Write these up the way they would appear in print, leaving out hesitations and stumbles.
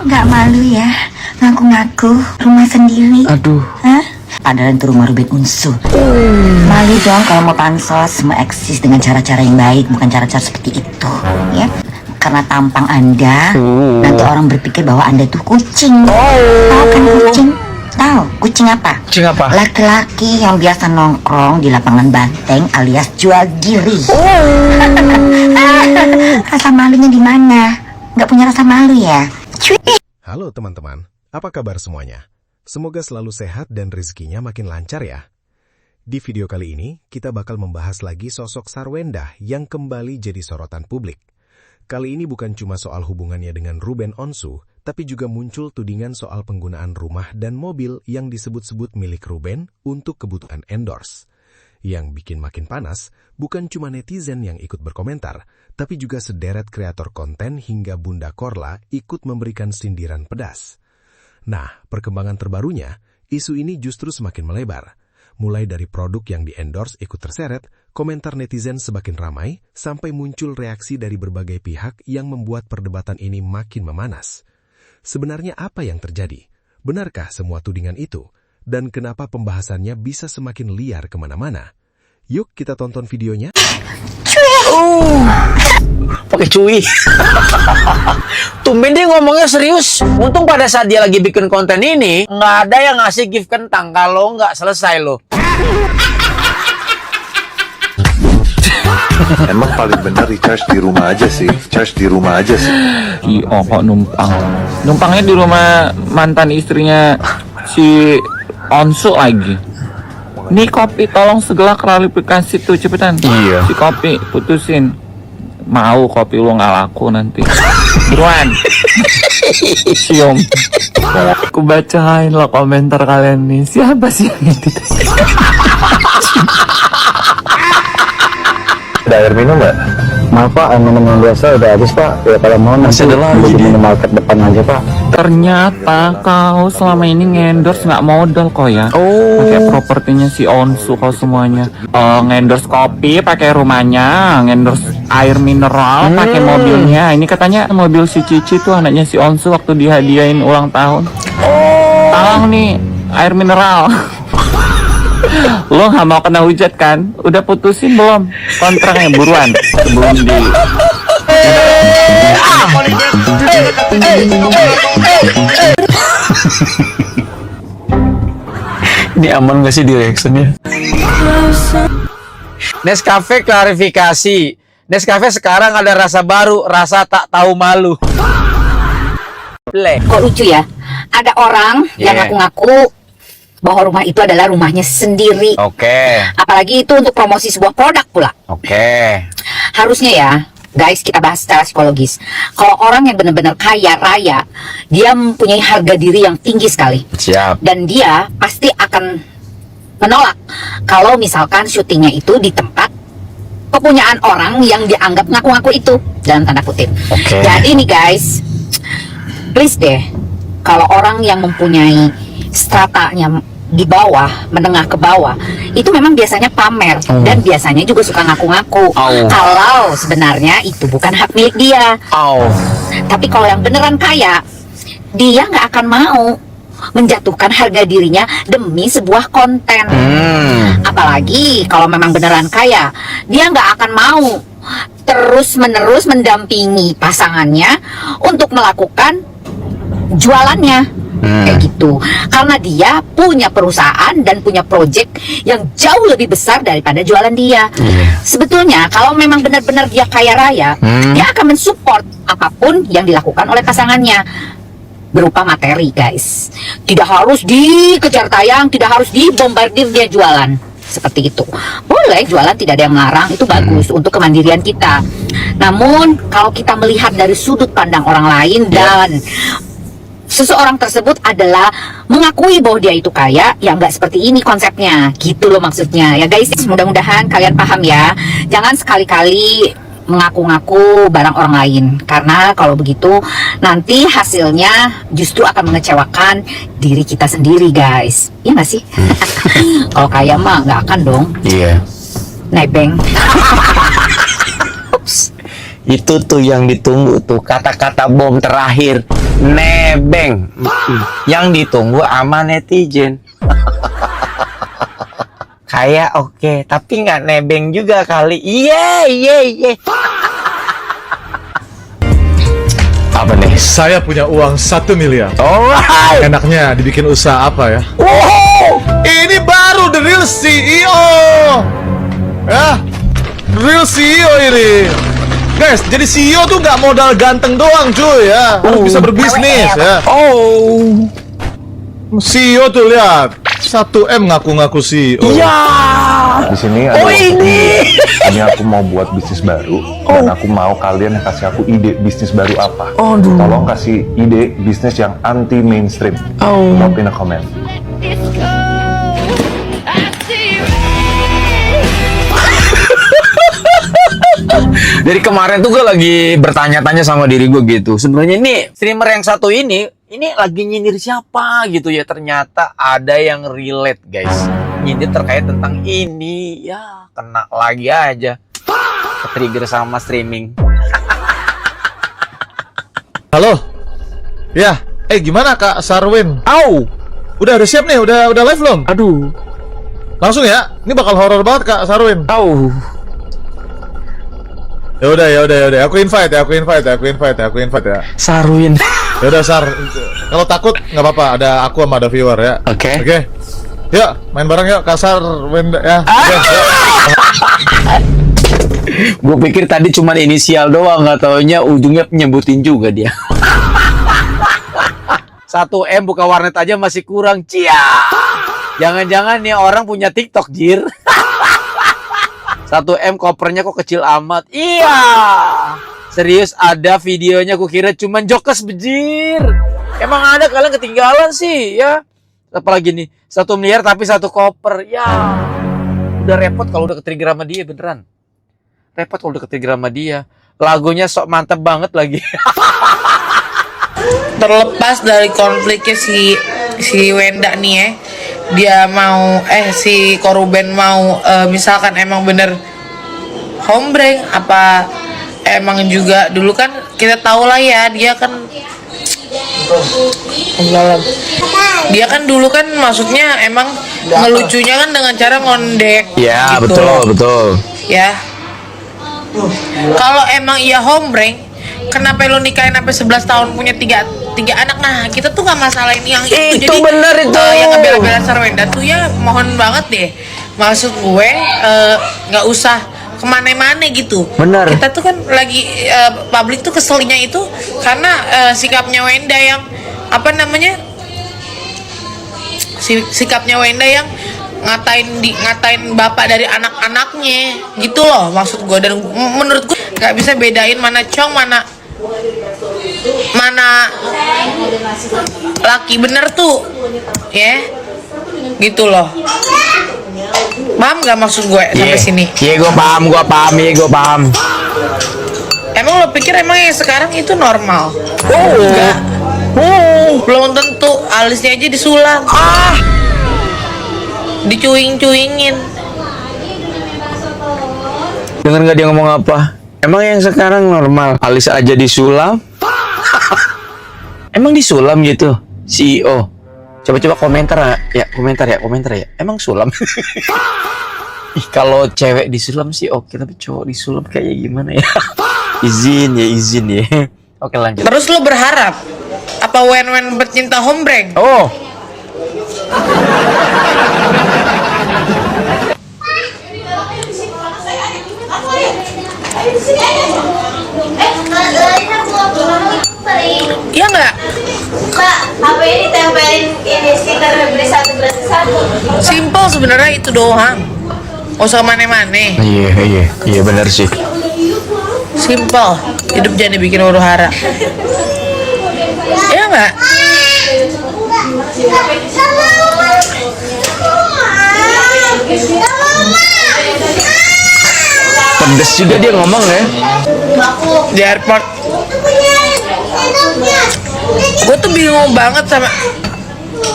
Nggak malu ya ngaku-ngaku rumah sendiri. Aduh. Hah? Padahal itu rumah Ruben Onsu. Malu dong kalau mau pansos semua eksis dengan cara-cara yang baik, bukan cara-cara seperti itu, ya. Karena tampang Anda, nanti orang berpikir bahwa Anda itu kucing. Tahu kan kucing? Tahu kucing apa? Kucing apa? Laki-laki yang biasa nongkrong di lapangan banteng alias jual diri. Rasa malunya di mana? Nggak punya rasa malu ya? Halo teman-teman, apa kabar semuanya? Semoga selalu sehat dan rezekinya makin lancar ya. Di video kali ini, kita bakal membahas lagi sosok Sarwenda yang kembali jadi sorotan publik. Kali ini bukan cuma soal hubungannya dengan Ruben Onsu, tapi juga muncul tudingan soal penggunaan rumah dan mobil yang disebut-sebut milik Ruben untuk kebutuhan endorse. Yang bikin makin panas, bukan cuma netizen yang ikut berkomentar, tapi juga sederet kreator konten hingga Bunda Korla ikut memberikan sindiran pedas. Nah, perkembangan terbarunya, isu ini justru semakin melebar. Mulai dari produk yang di-endorse ikut terseret, komentar netizen semakin ramai, sampai muncul reaksi dari berbagai pihak yang membuat perdebatan ini makin memanas. Sebenarnya apa yang terjadi? Benarkah semua tudingan itu? Dan kenapa pembahasannya bisa semakin liar kemana-mana? Yuk kita tonton videonya. Pakai cuy. Tumben dia ngomongnya serius. Untung pada saat dia lagi bikin konten ini, nggak ada yang ngasih gift kentang kalau nggak selesai loh. Emang paling benar recharge di rumah aja sih. Iya kok numpang. Numpangnya di rumah mantan istrinya si Onsu lagi. Nih kopi tolong segera klarifikasi tuh cepetan. Iya. Si kopi putusin. Mau kopi lu nggak laku nanti. Buruan. Siom. Aku bacain lo komentar kalian nih. Siapa sih yang edit? Ada air minum nggak? Maaf Pak, air minum yang biasa udah habis Pak. Ya kalau mau Masih ada lagi di nih. minimarket depan aja Pak. Ternyata kau selama ini ngendorse nggak modal kok ya. Pakai propertinya si Onsu kau semuanya. Ngendorse kopi pakai rumahnya, ngendorse air mineral pakai mobilnya. Ini katanya mobil si Cici tuh anaknya si Onsu waktu dihadiahin ulang tahun. Tolong nih air mineral. Lo nggak mau kena hujat kan? Udah putusin belum kontraknya? Buruan sebelum di Ini aman nggak sih di reactionnya? Nescafe klarifikasi. Nescafe sekarang ada rasa baru, rasa tak tahu malu. Play. Kok lucu ya? Ada orang yang Yeah. ngaku-ngaku bahwa rumah itu adalah rumahnya sendiri. Oke. Apalagi itu untuk promosi sebuah produk pula. Oke. Harusnya ya, guys, kita bahas secara psikologis. Kalau orang yang benar-benar kaya raya, dia mempunyai harga diri yang tinggi sekali. Siap. Dan dia pasti akan menolak kalau misalkan syutingnya itu di tempat kepunyaan orang yang dianggap ngaku-ngaku itu, dalam tanda kutip. Oke. Jadi nih guys, please deh, kalau orang yang mempunyai stratanya di bawah, menengah ke bawah, itu memang biasanya pamer dan biasanya juga suka ngaku-ngaku kalau sebenarnya itu bukan hak milik dia. Tapi kalau yang beneran kaya, dia nggak akan mau menjatuhkan harga dirinya demi sebuah konten. Apalagi kalau memang beneran kaya, dia nggak akan mau terus-menerus mendampingi pasangannya untuk melakukan jualannya. Kayak gitu, karena dia punya perusahaan dan punya project yang jauh lebih besar daripada jualan dia. Sebetulnya kalau memang benar-benar dia kaya raya, dia akan mensupport apapun yang dilakukan oleh pasangannya berupa materi, guys. Tidak harus dikejar tayang, tidak harus dibombardir dia jualan. Seperti itu. Boleh jualan, tidak ada yang melarang, itu bagus untuk kemandirian kita. Namun kalau kita melihat dari sudut pandang orang lain dan seseorang tersebut adalah mengakui bahwa dia itu kaya, ya nggak seperti ini konsepnya, gitu loh maksudnya ya guys. Mudah-mudahan kalian paham ya, jangan sekali-kali mengaku-ngaku barang orang lain, karena kalau begitu nanti hasilnya justru akan mengecewakan diri kita sendiri, guys. Iya nggak sih? Kalau kaya mah nggak akan dong. Iya. Nebeng. Itu tuh yang ditunggu tuh, kata-kata bom terakhir. Nebeng. Yang ditunggu sama netizen. Kayak oke, tapi nggak nebeng juga kali. Iya. Apa nih? Saya punya uang 1 miliar. Alright. Enaknya dibikin usaha apa ya? Wow. Ini baru the real CEO. Ya, real CEO ini. Guys, jadi CEO tuh nggak modal ganteng doang cuy ya. Harus bisa berbisnis ya. Oh. CEO tuh lihat 1M ngaku-ngaku CEO. Ya. Di sini ada ini. ini aku mau buat bisnis baru dan aku mau kalian kasih aku ide bisnis baru apa. Aduh. Tolong kasih ide bisnis yang anti mainstream. Drop in a comment. Dari kemarin tuh gue lagi bertanya-tanya sama diri gue gitu. Sebenarnya ini streamer yang satu ini lagi nyindir siapa gitu ya. Ternyata ada yang relate guys. Nyindir terkait tentang ini. Ya kena lagi aja. Ketrigger sama streaming. Halo. Ya, gimana Kak Sarwin? Au. Udah siap nih? Udah live belum? Aduh. Langsung ya. Ini bakal horor banget Kak Sarwin. Au. Ya udah. Aku invite ya. Sarwin. Ya udah Sar. Kalau takut nggak apa-apa. Ada aku sama ada viewer ya. Oke. Oke. Yuk, main bareng yuk Kak Sarwin ya. Oke, yuk. Gue pikir tadi cuma inisial doang, nggak taunya ujungnya nyebutin juga dia. 1M buka warnet aja masih kurang, cia. Jangan-jangan nih orang punya TikTok, jir. 1M kopernya kok kecil amat. Iya. Serius ada videonya, aku kira cuma jokes bejir. Emang ada, kalian ketinggalan sih ya. Apalagi nih 1 miliar tapi 1 koper. Ya. Udah repot kalau udah ketrigger sama dia beneran. Repot kalau udah ketrigger sama dia. Lagunya sok mantep banget lagi. Terlepas dari konfliknya si Wenda nih ya, dia mau si Koruben mau misalkan emang bener hombreng apa emang juga dulu kan kita tahu lah ya dia kan dulu kan maksudnya emang ngelucunya kan dengan cara ngondek. Ya gitu. betul. Ya. Kalau emang iya hombreng, kenapa lo nikahin sampai 11 tahun punya tiga anak? Nah, kita tuh nggak masalahin yang itu. Itu bener itu. Yang ngebela-bela Sarwenda tuh ya mohon banget deh. Maksud gue nggak usah kemana-mana gitu. Bener. Kita tuh kan lagi publik tuh keselnya itu karena sikapnya Wenda yang apa namanya? Sikapnya Wenda yang ngatain bapak dari anak-anaknya gitu loh maksud gue. Dan menurut gue nggak bisa bedain mana cong mana laki bener tuh ya gitu loh. Paham nggak maksud gue sampai sini? Iya gue paham. Emang lo pikir emang yang sekarang itu normal? Enggak. Belum tentu, alisnya aja disulam. Dicuing-cuingin. Dengar nggak dia ngomong apa? Emang yang sekarang normal, alis aja disulam? Emang disulam gitu, CEO? Coba komentar ya. Emang sulam? Ih, kalau cewek disulam sih oke, tapi cowok disulam kayaknya gimana ya? izin ya. Oke lanjut. Terus lo berharap apa wen pecinta hombreng? Oh. Iya nggak? Mbak, apa ini tempelin ini stiker beli satu gratis satu? Simple sebenarnya itu doang. Gak usah mana-mana. Iya benar sih. Simple. Hidup jangan dibikin huru hara. Iya nggak? Pedes juga dia ngomong ya. Di airport. Gue tuh bingung banget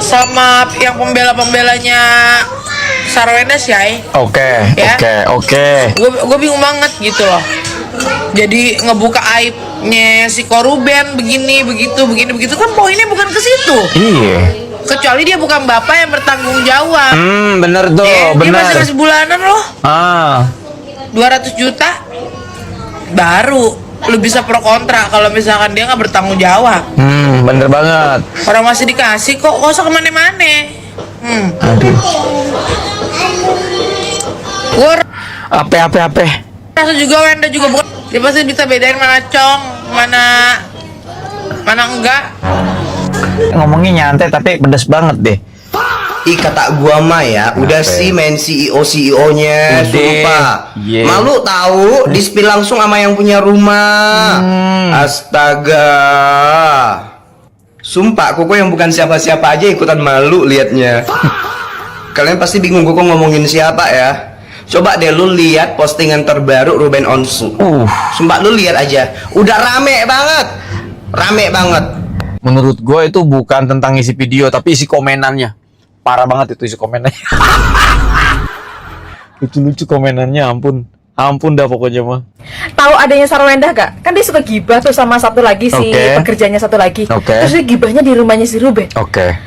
sama yang pembelanya Sarwenda sih, Oke. Gue bingung banget gitu loh. Jadi ngebuka aib si Koruben begini begitu kan poinnya bukan ke situ. Iya. Kecuali dia bukan bapak yang bertanggung jawab. Bener tuh, Dia bener. masih kasih bulanan loh. 200 juta baru lu bisa pro kontra kalau misalkan dia nggak bertanggung jawab. Bener banget. Orang masih dikasih kok usah kemana-mana. Gue Apa? rasa juga Wenda juga bukan. Dia pasti bisa bedain mana cong, mana enggak. Ngomongnya nyantai tapi pedas banget deh. Ih kata gua mah ya, udah sih main CEO-nya, sumpah. Malu tahu di-spill langsung sama yang punya rumah. Astaga. Sumpah, Koko yang bukan siapa-siapa aja ikutan malu liatnya. Kalian pasti bingung Koko ngomongin siapa ya. Coba deh lu lihat postingan terbaru Ruben Onsu. Sumpah lu lihat aja, udah rame banget. Menurut gue itu bukan tentang isi video tapi isi komenannya. Parah banget itu isi komenannya. Lucu-lucu komenannya, ampun dah pokoknya mah. Tahu adanya Sarwenda gak? Kan dia suka gibah tuh sama satu lagi si pekerjanya satu lagi. Terus dia gibahnya di rumahnya si Ruben.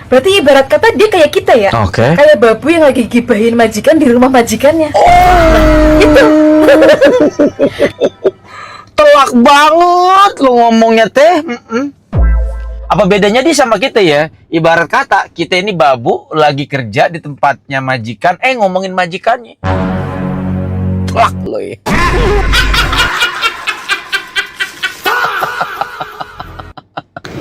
Berarti ibarat kata dia kayak kita ya. Kayak babu yang lagi gibahin majikan di rumah majikannya. Itu. Telak banget lu ngomongnya teh. Apa bedanya dia sama kita ya? Ibarat kata kita ini babu lagi kerja di tempatnya majikan, ngomongin majikannya. Telak lo ya.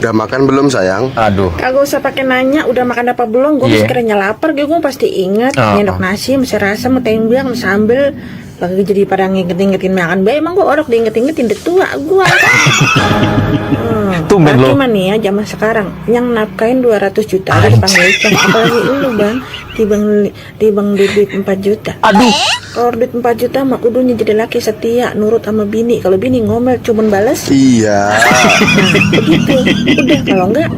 Udah makan belum sayang? Aduh. Kagak usah pakai nanya udah makan apa belum. Gue sekiranya lapar, gue pasti ingat nyendok nasi, mesti rasa, mau tembang, sambel. Lagi jadi pada ngingetin makan bayi. Emang gue orok diingetin udah tua gue. Tumben lo. Gimana nih ya zaman sekarang yang nafkain 200 juta di depan becong. Apalagi lu bang tibang duit 4 juta. Aduh. Kalau duit 4 juta mah kudunya jadi laki setia nurut sama bini. Kalau bini ngomel cuman balas. Iya. Begitu. Udah kalau enggak.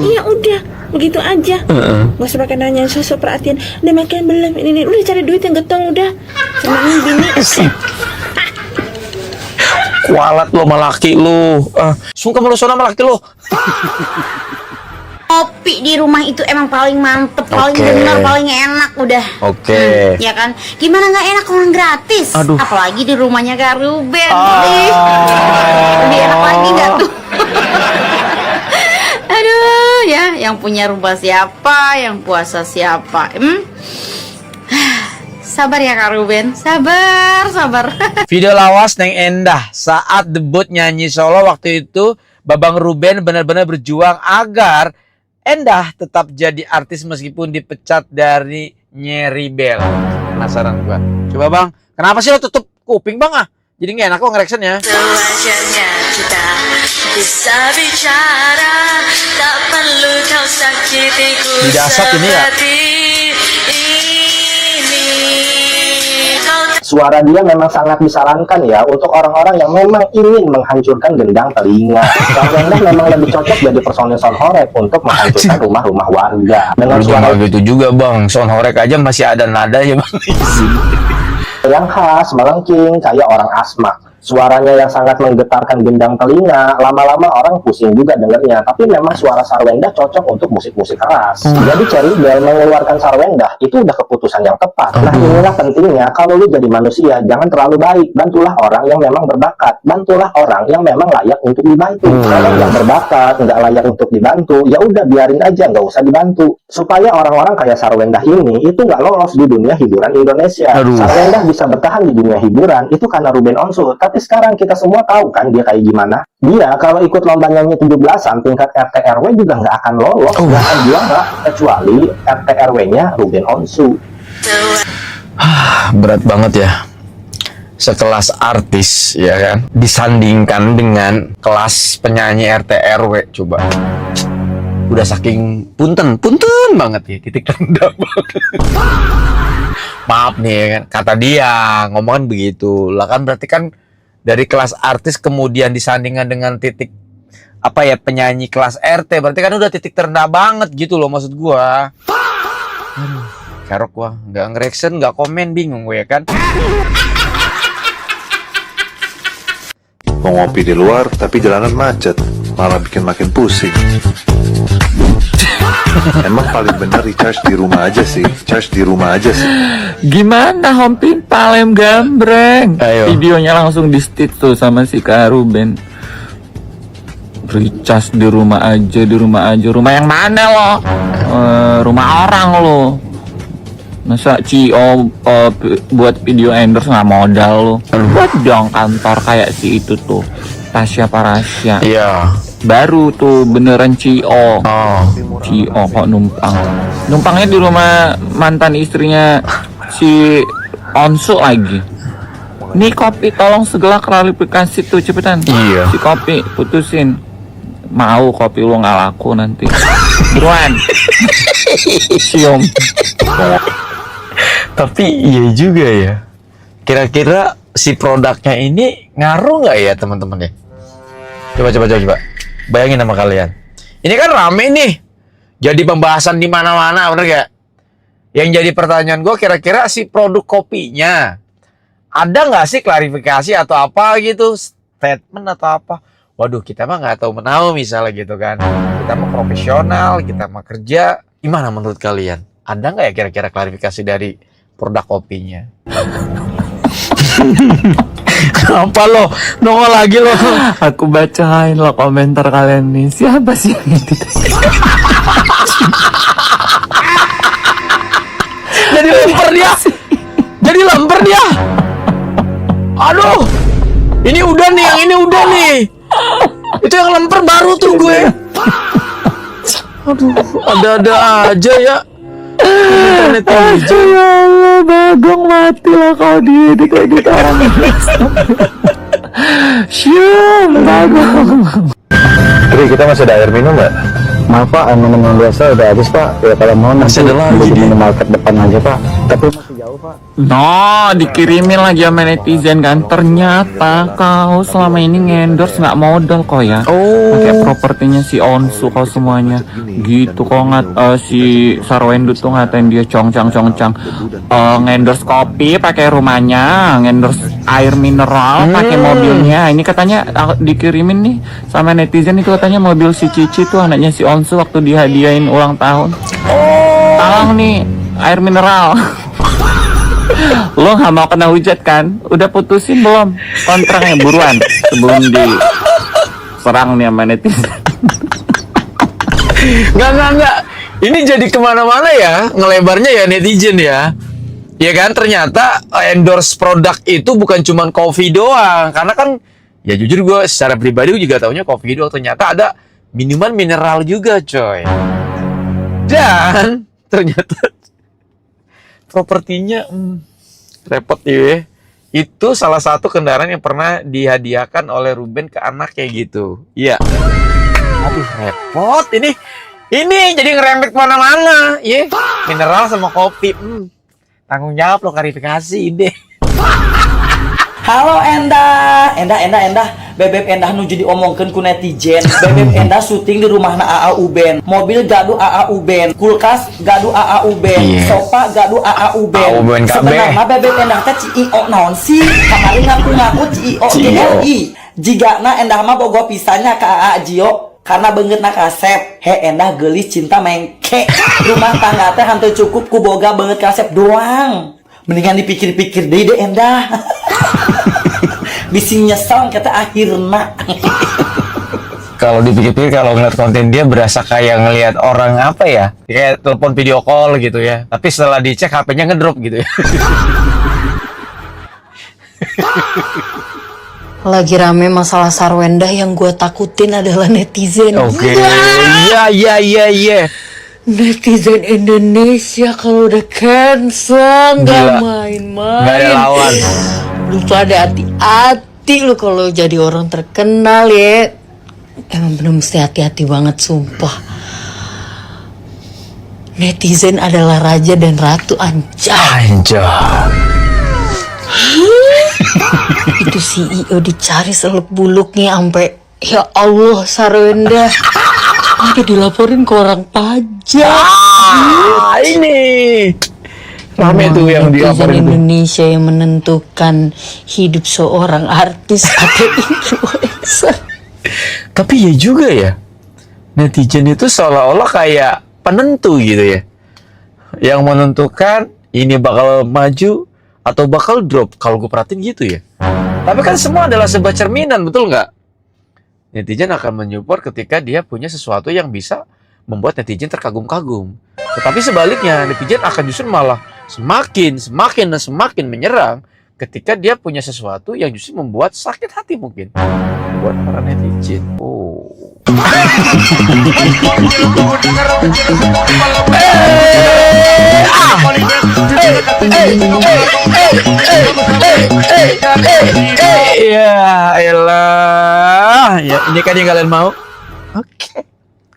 Iya udah. Begitu aja. Gak usah pakai nanya sosok perhatian. Udah makan belum? Ini udah cari duit yang getol udah. Senangin bini. Kualat lo sama laki lo. Sungkem lo sama laki lo. Kopi di rumah itu emang paling mantep, paling benar, paling enak udah. Ya kan? Gimana nggak enak orang gratis? Apalagi di rumahnya Kak Ruben. Lebih enak lagi nggak tuh? Aduh ya, yang punya rumah siapa, yang puasa siapa? Sabar ya Kak Ruben, sabar. Video lawas Neng Endah saat debut nyanyi solo waktu itu, Babang Ruben benar-benar berjuang agar Endah tetap jadi artis meskipun dipecat dari Nyeribel. Penasaran gua. Coba Bang, kenapa sih lo tutup kuping Bang Jadi nggak enak kok ngereaction ya. Sewajarnya kita bisa bicara, tak perlu kau sakitiku Didasat ini ya. Suara dia memang sangat disarankan ya untuk orang-orang yang memang ingin menghancurkan gendang telinga. Sarwenda memang lebih cocok jadi personil soundhorek untuk menghancurkan rumah-rumah warga. Dengan suara gitu juga Bang, soundhorek aja masih ada nadanya Bang. yang khas, melengking, kayak orang asma. Suaranya yang sangat menggetarkan gendang telinga, lama-lama orang pusing juga dengernya. Tapi memang suara Sarwenda cocok untuk musik-musik keras. Jadi Cherrybelle mengeluarkan Sarwenda itu udah keputusan yang tepat. Nah inilah pentingnya kalau lu jadi manusia, jangan terlalu baik. Bantulah orang yang memang berbakat. Bantulah orang yang memang layak untuk dibantu. Kalau yang berbakat, nggak layak untuk dibantu, ya udah biarin aja, nggak usah dibantu. Supaya orang-orang kayak Sarwenda ini itu nggak lolos di dunia hiburan Indonesia. Sarwenda bisa bertahan di dunia hiburan itu karena Ruben Onsu. Tapi sekarang kita semua tahu kan dia kayak gimana. Dia kalau ikut lomba nyanyi 17-an tingkat RT RW juga nggak akan lolos, nggak akan juara kecuali RT RW-nya Ruben Onsu. Berat banget ya. Sekelas artis ya kan disandingkan dengan kelas penyanyi RT RW coba. Udah saking punten banget ya, titik rendah banget. Maaf nih kan, kata dia ngomongan begitu. Lah kan berarti kan dari kelas artis kemudian disandingkan dengan titik apa ya penyanyi kelas RT, berarti kan udah titik terendah banget gitu loh maksud gua. Kerok gua, nggak nge-reaction, nggak komen, bingung gue ya kan. Mau ngopi di luar, tapi jalanan macet. Malah bikin makin pusing. Emang paling bener recharge di rumah aja sih. Gimana Hompin Palem gambreng? Videonya langsung di stitch tuh sama si Kak Ruben. Recharge di rumah aja. Rumah yang mana lo? Rumah orang lo. Masa CEO buat video endorse nggak modal lo? Buat dong kantor kayak si itu tuh, Tasya Parasya. Iya. Baru tuh beneran CEO. CEO kok numpang. Numpangnya di rumah mantan istrinya si Onsu lagi. Nih kopi, tolong segera klarifikasi tuh cepetan. Iya. Si kopi putusin. Mau kopi lu nggak laku nanti. Buruan. Siom. Tapi iya juga ya. Kira-kira si produknya ini ngaruh nggak ya teman-teman ya? Coba. Bayangin sama kalian. Ini kan rame nih. Jadi pembahasan di mana-mana, bener gak? Yang jadi pertanyaan gue, kira-kira si produk kopinya ada nggak sih klarifikasi atau apa gitu, statement atau apa? Waduh, kita mah nggak tahu menahu misalnya gitu kan. Kita mah profesional, kita mah kerja. Gimana menurut kalian? Ada nggak ya kira-kira klarifikasi dari produk kopinya? Kenapa lo nongol lagi lo? Aku bacain lo komentar kalian nih. Siapa sih yang edit? Jadi lemper dia. Aduh, ini udah nih, yang ini udah nih. Itu yang lemper baru tuh gue. Aduh, ada-ada aja ya. Internet aja. Ya Allah, Bagong mati lah kalau dia kayak gitu orang. Syum, Bagong. Tri, kita masih ada air minum nggak? Maaf Pak, minum yang biasa udah habis Pak. Ya kalau mau Masih nanti ada lagi di di market depan aja Pak. Tapi masih jauh Pak. No, dikirimin lagi sama netizen kan. Ternyata kau selama ini ngendorse nggak modal kok ya. Pakai propertinya si Onsu kau semuanya. Gitu kok si Sarwendu tuh ngatain dia cong-cang. Ngendorse kopi pakai rumahnya, ngendorse air mineral pakai mobilnya. Ini katanya dikirimin nih sama netizen, itu katanya mobil si Cici tuh anaknya si Onsu waktu dihadiahin ulang tahun. Talang nih air mineral. Lo gak mau kena hujat kan? Udah putusin belum kontraknya? Buruan sebelum diserang nih sama netizen. Enggak. Ini jadi kemana-mana ya, ngelebarnya ya netizen ya. Ya kan, ternyata endorse produk itu bukan cuma kopi doang. Karena kan, ya jujur gue secara pribadi juga taunya kopi doang. Ternyata ada minuman mineral juga coy. Dan ternyata propertinya repot ya. Itu salah satu kendaraan yang pernah dihadiahkan oleh Ruben ke anak kayak gitu. Iya. Aduh repot ini jadi ngerembet mana-mana ya. Mineral sama kopi. Tanggung jawab lo klarifikasi deh. Halo Endah. Bebek Endah nuju diomongkeun ku netizen. Bebek Endah syuting di rumahna AA Uben. Mobil gaduh AA Uben. Kulkas gaduh AA Uben. Sofa gaduh AA Uben. Sebenarnya Bebek Endah teh CEO naon sih? Kamari ngaku-ngaku CEO GRI. Jigana Endah mah boga pisannya ka AA Jio karena beungeutna kasep. He Endah geulis cinta mengke. Rumah tangga teh hanteu cukup ku boga beungeut kasep doang. Mendingan dipikir-pikir deh Endah. Bisi nyesel kata akhirnya. Kalau dipikir-pikir, kalau ngeliat konten dia berasa kayak ngelihat orang apa ya, kayak telepon video call gitu ya. Tapi setelah dicek HP-nya ngedrop gitu ya. Lagi rame masalah Sarwendah, yang gue takutin adalah netizen. Oke. Iya. Netizen Indonesia kalau udah cancel nggak main-main. Nggak ada lawan. Lu tuh ada hati-hati lu kalau jadi orang terkenal ya. Emang bener mesti hati-hati banget sumpah. Netizen adalah raja dan ratu, anjay. Itu CEO dicari seluk-buluknya sampai ya Allah Sarwendah sampai dilaporin ke orang pajak. Ini Rame tuh yang netizen dilaporin tuh. Indonesia yang menentukan hidup seorang artis atau influencer. Tapi ya juga ya, netizen itu seolah-olah kayak penentu gitu ya, yang menentukan ini bakal maju atau bakal drop. Kalau gue perhatiin gitu ya. Tapi kan semua adalah sebuah cerminan, betul nggak? Netizen akan menyupport ketika dia punya sesuatu yang bisa membuat netizen terkagum-kagum. Tetapi sebaliknya, netizen akan justru malah semakin menyerang ketika dia punya sesuatu yang justru membuat sakit hati mungkin buat para netizen. Oh. Ya elah, ya ini kan yang kalian mau. Oke,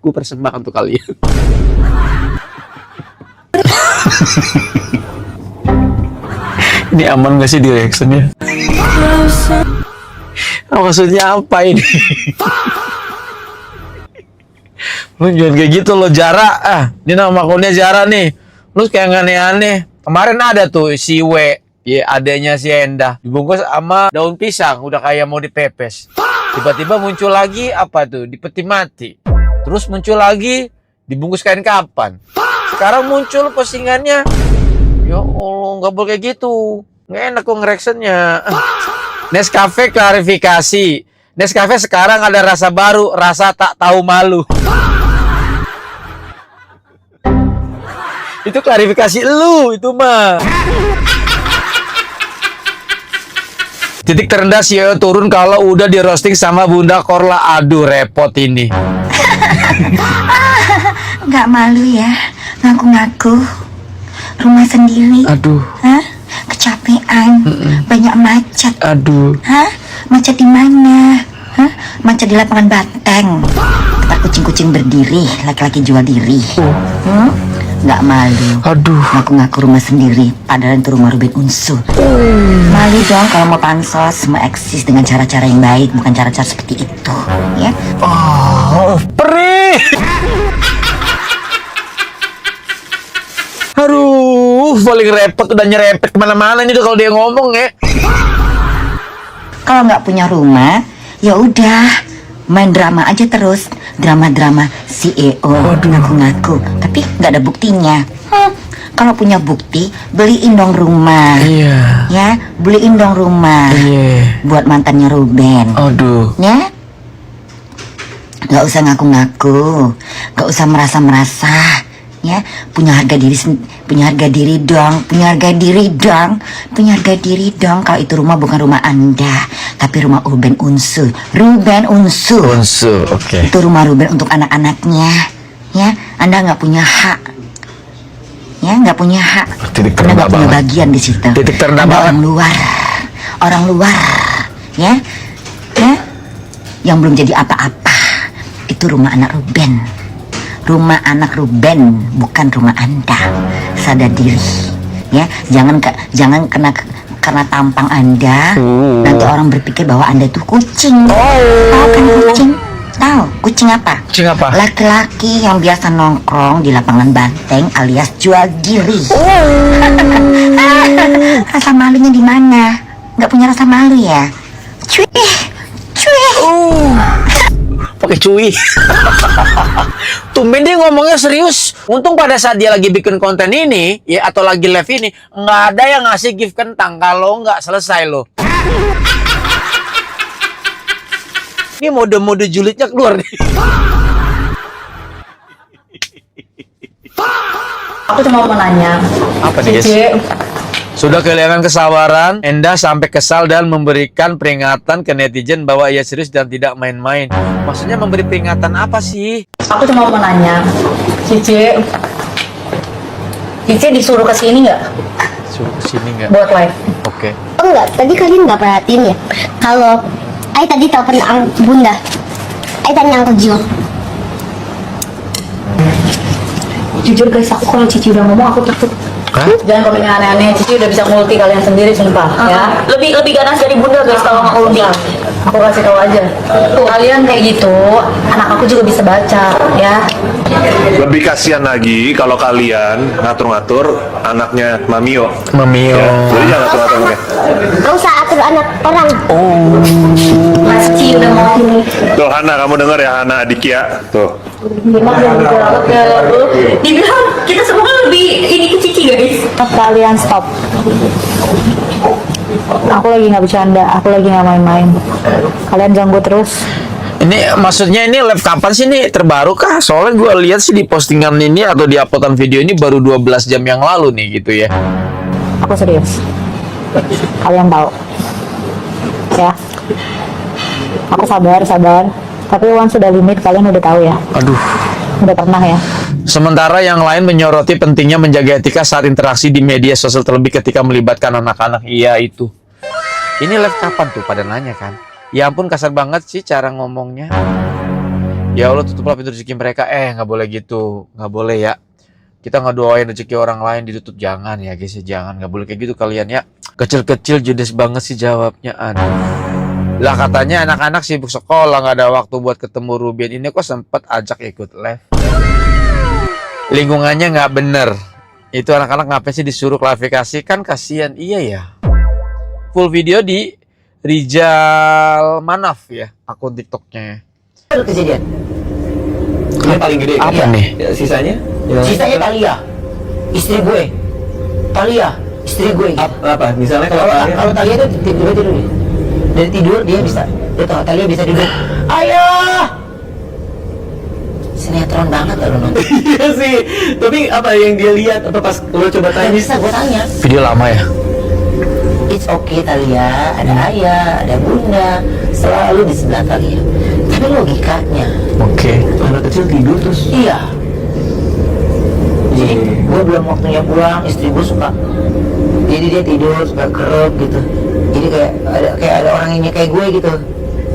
gue persembahkan untuk kalian. Ini aman gak sih di reactionnya? Maksudnya apa ini? Lu jangan kayak gitu lo, Jara. Ini nama akunnya Jara nih. Lu kayak aneh-aneh. Kemarin ada tuh si W, ya adanya si Endah, dibungkus sama daun pisang, udah kayak mau dipepes. Tiba-tiba muncul lagi apa tuh, di peti mati. Terus muncul lagi dibungkus kain kapan. Sekarang muncul postingannya. Ya Allah, nggak boleh kayak gitu. Nggak enak kok ngereactionnya. Nescafe klarifikasi. Nescafe sekarang ada rasa baru, rasa tak tahu malu. Itu klarifikasi lu, itu mah. Titik terendah CEO turun kalau udah di roasting sama Bunda Korla. Aduh, repot ini. Nggak malu ya, ngaku-ngaku rumah sendiri. Aduh. Hah? Kecapean, banyak macet. Aduh. Hah? Macet di mana? Hah? Macet di lapangan Banteng. Tempat kucing-kucing berdiri, laki-laki jual diri. Nggak malu. Aduh. Ngaku-ngaku rumah sendiri, padahal itu rumah Ruben Unsu. Malu dong kalau mau pansos, mau eksis dengan cara-cara yang baik, bukan cara-cara seperti itu, ya. Oh, perih. Aduh, paling repot udah nyerempet kemana-mana ini tuh kalau dia ngomong ya. Kalau nggak punya rumah, ya udah main drama aja terus, drama-drama CEO ngaku-ngaku, tapi nggak ada buktinya. Kalau punya bukti, beliin dong rumah. Iya. Ya, beliin dong rumah. Iya. Buat mantannya Ruben. Aduh. Ya, nggak usah ngaku-ngaku, nggak usah merasa-merasa. Ya, punya harga diri dong, punya harga diri dong. Kalau itu rumah bukan rumah Anda, tapi rumah Ruben Unsu. Unsu, oke. Itu rumah Ruben untuk anak-anaknya. Ya, Anda nggak punya hak. Ya, nggak punya hak. Anda nggak punya bagian di situ. Titik terendah Anda banget. orang luar. Ya, yang belum jadi apa-apa. Itu rumah anak Ruben. Rumah anak Ruben, bukan rumah Anda. Sadar diri, ya. Jangan karena tampang Anda, nanti orang berpikir bahwa Anda itu kucing. Tahu kan kucing? Tahu kucing apa? Kucing apa? Laki-laki yang biasa nongkrong di lapangan Banteng alias jual diri. Rasa malunya di mana? Nggak punya rasa malu ya? Cuy. Pakai cuy. Tumben dia ngomongnya serius. Untung pada saat dia lagi bikin konten ini, ya atau lagi live ini, nggak ada yang ngasih gift kentang kalau nggak selesai loh. Ini mode-mode julidnya keluar nih. Aku cuma mau nanya. Apa nih, guys? Sudah kehilangan kesabaran, Endah sampai kesal dan memberikan peringatan ke netizen bahwa ia serius dan tidak main-main. Maksudnya memberi peringatan apa sih? Aku cuma mau nanya, Cici disuruh ke sini nggak? Suruh kesini nggak? Buat live. Oke. Oh enggak, tadi kalian nggak perhatiin ya? Kalau Ai tadi telepon Bunda, Ai tanya Uncle Jill. Jujur guys, aku kalau Cici udah ngomong aku takut. Hah? Jangan komen yang aneh-aneh, Cici udah bisa multi kalian sendiri sumpah ya. Lebih ganas dari Bunda guys kalau nggak multi. Aku kasih tahu aja. Kalian kayak gitu, anak aku juga bisa baca ya. Lebih kasihan lagi kalau kalian ngatur-ngatur anaknya Mamio. Mamio. Ya, jadi jangan ngatur-ngatur anaknya. Gak usah atur anak orang. Pasti udah mau ini. Tuh Hana, kamu denger ya Hana Adikia. Tuh. Dibilang kita semua kan lebih ini ke Cici guys. Kalian stop. Aku lagi nggak bercanda, aku lagi nggak main-main. Kalian ganggu terus. Ini maksudnya ini live kapan sih nih? Terbaru kah? Soalnya gue lihat sih di postingan ini atau di uploadan video ini baru 12 jam yang lalu nih gitu ya. Aku serius. Kalian tahu. Ya. Aku sabar. Tapi once sudah limit kalian udah tahu ya. Aduh. Udah pernah ya. Sementara yang lain menyoroti pentingnya menjaga etika saat interaksi di media sosial, terlebih ketika melibatkan anak-anak. Iya itu. Ini live kapan tuh pada nanya kan? Ya ampun, kasar banget sih cara ngomongnya. Ya Allah, tutuplah pintu rezeki mereka. Nggak boleh gitu, nggak boleh ya. Kita ngedoain rezeki orang lain ditutup, jangan ya guys, jangan, nggak boleh kayak gitu kalian ya. Kecil-kecil judes banget sih jawabnya, aduh. Lah katanya anak-anak sibuk sekolah, nggak ada waktu buat ketemu Ruben. Ini kok sempet ajak ikut live. Lingkungannya nggak bener. Itu anak-anak ngapain sih disuruh klarifikasi, kan kasihan. Iya ya. Full video di Rijal Manaf ya, akun TikToknya. Kejadian. Yang paling gede. Apa nih? Ya, sisanya? Sisanya Talia, istri gue. Talia, istri gue. Apa? Misalnya kalau Talia itu tidur. Dari tidur dia bisa. Dia tahu Talia bisa duduk. Ayah. Sinetron banget lo nonton. Iya sih. Tapi apa yang dia lihat atau pas lo coba tanya? Bisa gue tanya. Video lama ya? It's okay Talia, ada ayah, ada bunda, selalu di sebelah Talia. Tapi logikanya. Oke. Anak kecil tidur terus. Iya. Jadi gue belum waktunya pulang, istri gue suka. Jadi dia tidur suka kerep gitu. Jadi kayak ada orang ini kayak gue gitu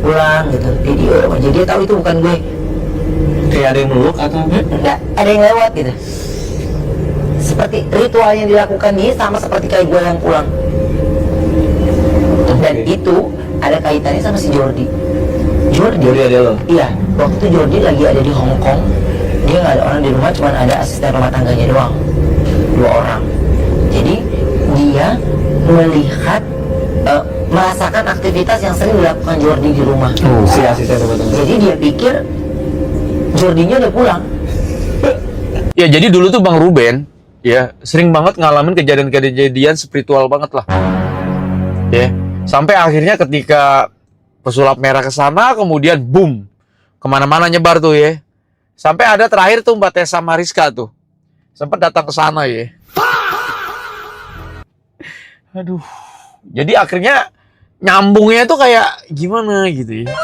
pulang gitu. Jadi dia tahu itu bukan gue. Kayak ada yang meluk atau enggak? Ada yang lewat gitu. Seperti ritual yang dilakukan ini sama seperti kayak gue yang pulang. Dan itu ada kaitannya sama si Jordi. Jordi ada lo? Iya, waktu itu Jordi lagi ada di Hong Kong. Dia nggak ada orang di rumah, cuma ada asisten rumah tangganya doang, 2 orang. Jadi dia melihat merasakan aktivitas yang sering dilakukan Jordi di rumah. Si asisten rumah tangga. Jadi dia pikir Jordinya udah pulang. Ya jadi dulu tuh Bang Ruben ya sering banget ngalamin kejadian-kejadian spiritual banget lah. Ya. Sampai akhirnya ketika pesulap merah ke sana, kemudian boom, kemana-mana nyebar tuh ya. Sampai ada terakhir tuh Mbak Tessa Mariska tuh, sempat datang ke sana ya. Aduh, jadi akhirnya nyambungnya tuh kayak gimana gitu ya.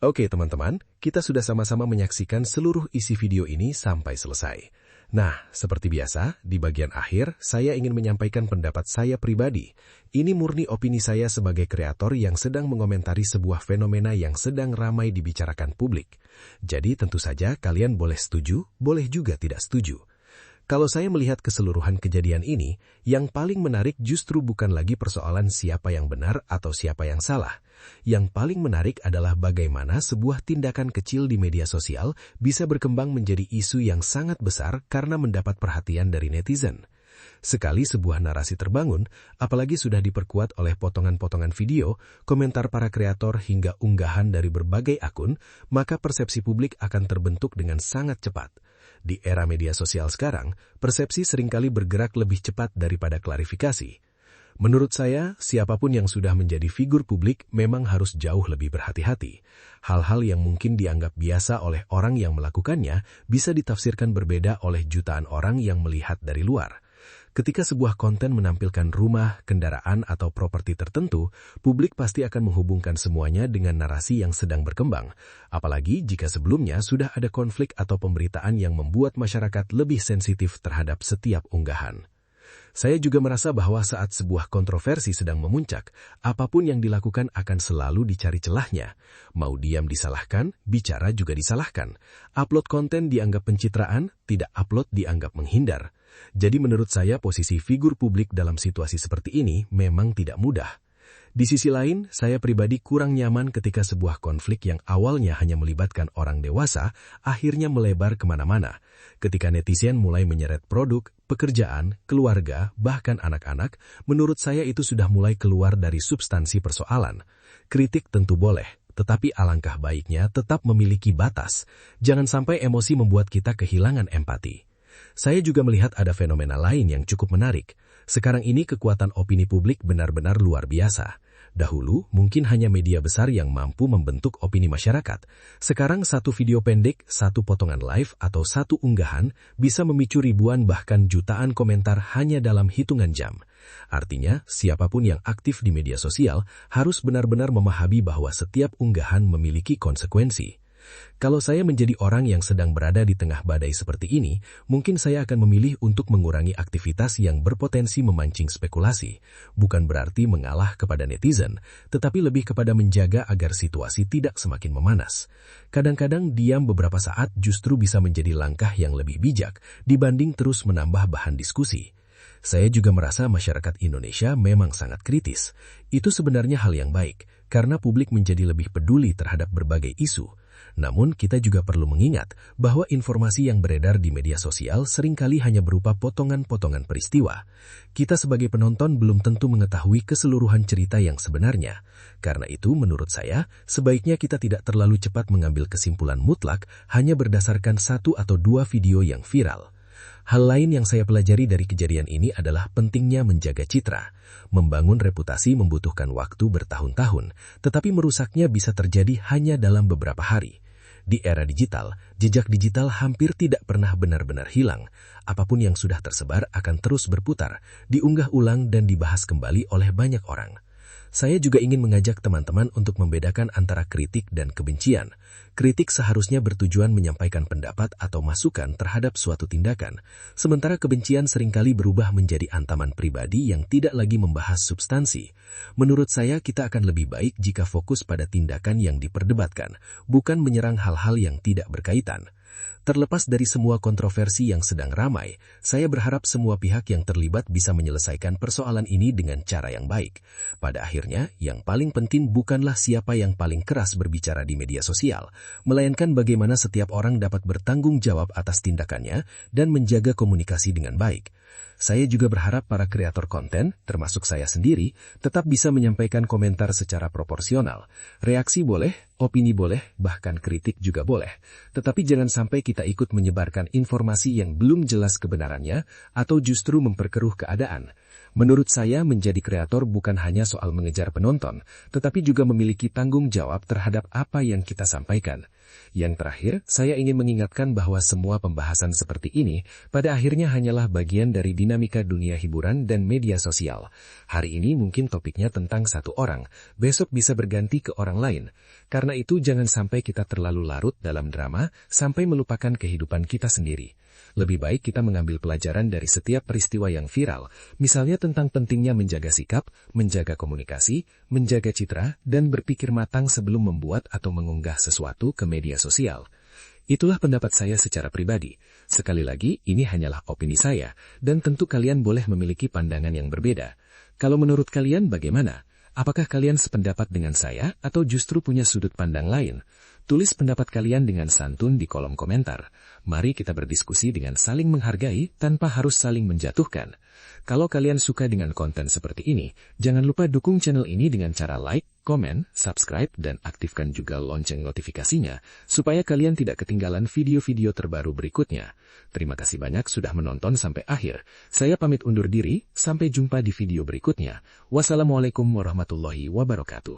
Oke teman-teman, kita sudah sama-sama menyaksikan seluruh isi video ini sampai selesai. Nah, seperti biasa, di bagian akhir, saya ingin menyampaikan pendapat saya pribadi. Ini murni opini saya sebagai kreator yang sedang mengomentari sebuah fenomena yang sedang ramai dibicarakan publik. Jadi tentu saja kalian boleh setuju, boleh juga tidak setuju. Kalau saya melihat keseluruhan kejadian ini, yang paling menarik justru bukan lagi persoalan siapa yang benar atau siapa yang salah. Yang paling menarik adalah bagaimana sebuah tindakan kecil di media sosial bisa berkembang menjadi isu yang sangat besar karena mendapat perhatian dari netizen. Sekali sebuah narasi terbangun, apalagi sudah diperkuat oleh potongan-potongan video, komentar para kreator hingga unggahan dari berbagai akun, maka persepsi publik akan terbentuk dengan sangat cepat. Di era media sosial sekarang, persepsi seringkali bergerak lebih cepat daripada klarifikasi. Menurut saya, siapapun yang sudah menjadi figur publik memang harus jauh lebih berhati-hati. Hal-hal yang mungkin dianggap biasa oleh orang yang melakukannya bisa ditafsirkan berbeda oleh jutaan orang yang melihat dari luar. Ketika sebuah konten menampilkan rumah, kendaraan, atau properti tertentu, publik pasti akan menghubungkan semuanya dengan narasi yang sedang berkembang. Apalagi jika sebelumnya sudah ada konflik atau pemberitaan yang membuat masyarakat lebih sensitif terhadap setiap unggahan. Saya juga merasa bahwa saat sebuah kontroversi sedang memuncak, apapun yang dilakukan akan selalu dicari celahnya. Mau diam disalahkan, bicara juga disalahkan. Upload konten dianggap pencitraan, tidak upload dianggap menghindar. Jadi menurut saya posisi figur publik dalam situasi seperti ini memang tidak mudah. Di sisi lain, saya pribadi kurang nyaman ketika sebuah konflik yang awalnya hanya melibatkan orang dewasa, akhirnya melebar kemana-mana. Ketika netizen mulai menyeret produk, pekerjaan, keluarga, bahkan anak-anak, menurut saya itu sudah mulai keluar dari substansi persoalan. Kritik tentu boleh, tetapi alangkah baiknya tetap memiliki batas. Jangan sampai emosi membuat kita kehilangan empati. Saya juga melihat ada fenomena lain yang cukup menarik. Sekarang ini kekuatan opini publik benar-benar luar biasa. Dahulu, mungkin hanya media besar yang mampu membentuk opini masyarakat. Sekarang satu video pendek, satu potongan live, atau satu unggahan bisa memicu ribuan bahkan jutaan komentar hanya dalam hitungan jam. Artinya, siapapun yang aktif di media sosial harus benar-benar memahami bahwa setiap unggahan memiliki konsekuensi. Kalau saya menjadi orang yang sedang berada di tengah badai seperti ini, mungkin saya akan memilih untuk mengurangi aktivitas yang berpotensi memancing spekulasi. Bukan berarti mengalah kepada netizen, tetapi lebih kepada menjaga agar situasi tidak semakin memanas. Kadang-kadang diam beberapa saat justru bisa menjadi langkah yang lebih bijak dibanding terus menambah bahan diskusi. Saya juga merasa masyarakat Indonesia memang sangat kritis. Itu sebenarnya hal yang baik, karena publik menjadi lebih peduli terhadap berbagai isu. Namun, kita juga perlu mengingat bahwa informasi yang beredar di media sosial seringkali hanya berupa potongan-potongan peristiwa. Kita sebagai penonton belum tentu mengetahui keseluruhan cerita yang sebenarnya. Karena itu, menurut saya, sebaiknya kita tidak terlalu cepat mengambil kesimpulan mutlak hanya berdasarkan satu atau dua video yang viral. Hal lain yang saya pelajari dari kejadian ini adalah pentingnya menjaga citra. Membangun reputasi membutuhkan waktu bertahun-tahun, tetapi merusaknya bisa terjadi hanya dalam beberapa hari. Di era digital, jejak digital hampir tidak pernah benar-benar hilang. Apapun yang sudah tersebar akan terus berputar, diunggah ulang dan dibahas kembali oleh banyak orang. Saya juga ingin mengajak teman-teman untuk membedakan antara kritik dan kebencian. Kritik seharusnya bertujuan menyampaikan pendapat atau masukan terhadap suatu tindakan, sementara kebencian seringkali berubah menjadi antaman pribadi yang tidak lagi membahas substansi. Menurut saya, kita akan lebih baik jika fokus pada tindakan yang diperdebatkan, bukan menyerang hal-hal yang tidak berkaitan. Terlepas dari semua kontroversi yang sedang ramai, saya berharap semua pihak yang terlibat bisa menyelesaikan persoalan ini dengan cara yang baik. Pada akhirnya, yang paling penting bukanlah siapa yang paling keras berbicara di media sosial, melainkan bagaimana setiap orang dapat bertanggung jawab atas tindakannya dan menjaga komunikasi dengan baik. Saya juga berharap para kreator konten, termasuk saya sendiri, tetap bisa menyampaikan komentar secara proporsional. Reaksi boleh, opini boleh, bahkan kritik juga boleh. Tetapi jangan sampai kita ikut menyebarkan informasi yang belum jelas kebenarannya atau justru memperkeruh keadaan. Menurut saya, menjadi kreator bukan hanya soal mengejar penonton, tetapi juga memiliki tanggung jawab terhadap apa yang kita sampaikan. Yang terakhir, saya ingin mengingatkan bahwa semua pembahasan seperti ini pada akhirnya hanyalah bagian dari dinamika dunia hiburan dan media sosial. Hari ini mungkin topiknya tentang satu orang, besok bisa berganti ke orang lain. Karena itu jangan sampai kita terlalu larut dalam drama sampai melupakan kehidupan kita sendiri. Lebih baik kita mengambil pelajaran dari setiap peristiwa yang viral, misalnya tentang pentingnya menjaga sikap, menjaga komunikasi, menjaga citra, dan berpikir matang sebelum membuat atau mengunggah sesuatu ke media sosial. Itulah pendapat saya secara pribadi. Sekali lagi, ini hanyalah opini saya, dan tentu kalian boleh memiliki pandangan yang berbeda. Kalau menurut kalian bagaimana? Apakah kalian sependapat dengan saya atau justru punya sudut pandang lain? Tulis pendapat kalian dengan santun di kolom komentar. Mari kita berdiskusi dengan saling menghargai tanpa harus saling menjatuhkan. Kalau kalian suka dengan konten seperti ini, jangan lupa dukung channel ini dengan cara like, komen, subscribe, dan aktifkan juga lonceng notifikasinya, supaya kalian tidak ketinggalan video-video terbaru berikutnya. Terima kasih banyak sudah menonton sampai akhir. Saya pamit undur diri, sampai jumpa di video berikutnya. Wassalamualaikum warahmatullahi wabarakatuh.